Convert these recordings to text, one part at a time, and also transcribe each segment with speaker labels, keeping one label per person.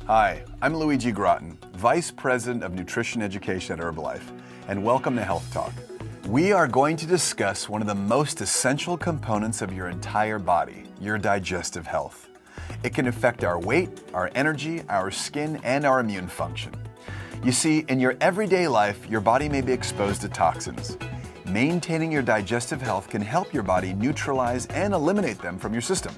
Speaker 1: Hi, I'm Luigi Groton, Vice President of Nutrition Education at Herbalife, and welcome to Health Talk. We are going to discuss one of the most essential components of your entire body, your digestive health. It can affect our weight, our energy, our skin, and our immune function. You see, in your everyday life, your body may be exposed to toxins. Maintaining your digestive health can help your body neutralize and eliminate them from your system.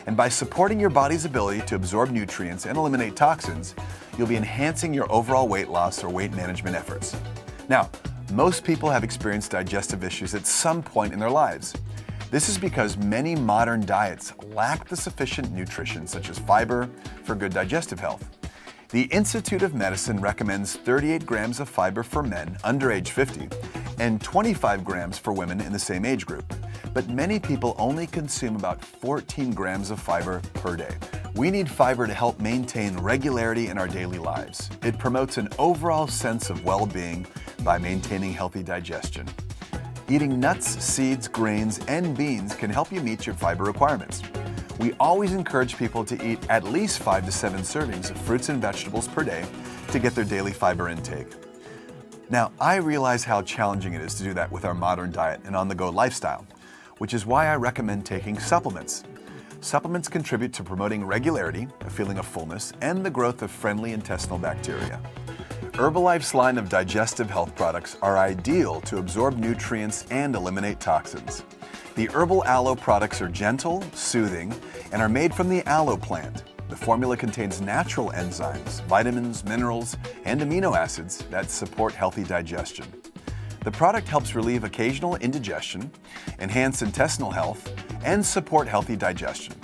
Speaker 1: And by supporting your body's ability to absorb nutrients and eliminate toxins, you'll be enhancing your overall weight loss or weight management efforts. Now, most people have experienced digestive issues at some point in their lives. This is because many modern diets lack the sufficient nutrition, such as fiber, for good digestive health. The Institute of Medicine recommends 38 grams of fiber for men under age 50 and 25 grams for women in the same age group. But many people only consume about 14 grams of fiber per day. We need fiber to help maintain regularity in our daily lives. It promotes an overall sense of well-being by maintaining healthy digestion. Eating nuts, seeds, grains, and beans can help you meet your fiber requirements. We always encourage people to eat at least 5 to 7 servings of fruits and vegetables per day to get their daily fiber intake. Now, I realize how challenging it is to do that with our modern diet and on-the-go lifestyle, which is why I recommend taking supplements. Supplements contribute to promoting regularity, a feeling of fullness, and the growth of friendly intestinal bacteria. Herbalife's line of digestive health products are ideal to absorb nutrients and eliminate toxins. The herbal aloe products are gentle, soothing, and are made from the aloe plant. The formula contains natural enzymes, vitamins, minerals, and amino acids that support healthy digestion. The product helps relieve occasional indigestion, enhance intestinal health, and support healthy digestion.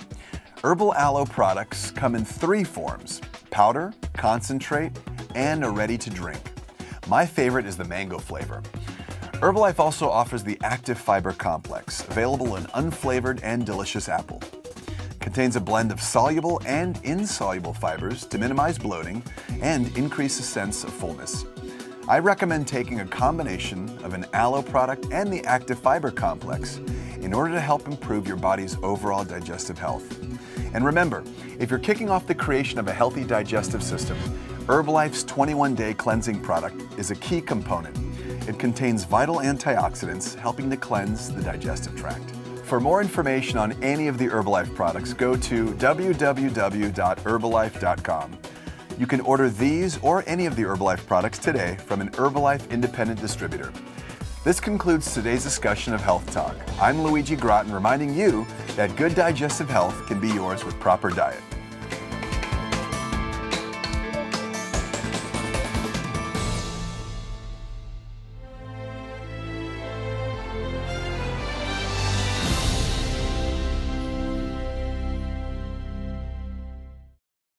Speaker 1: Herbal aloe products come in 3 forms: powder, concentrate, and are ready to drink. My favorite is the mango flavor. Herbalife also offers the Active Fiber Complex, available in unflavored and delicious apple. Contains a blend of soluble and insoluble fibers to minimize bloating and increase a sense of fullness. I recommend taking a combination of an aloe product and the Active Fiber Complex in order to help improve your body's overall digestive health. And remember, if you're kicking off the creation of a healthy digestive system, Herbalife's 21-day cleansing product is a key component. It contains vital antioxidants helping to cleanse the digestive tract. For more information on any of the Herbalife products, go to www.herbalife.com. You can order these or any of the Herbalife products today from an Herbalife independent distributor. This concludes today's discussion of Health Talk. I'm Luigi Groton, reminding you that good digestive health can be yours with proper diet.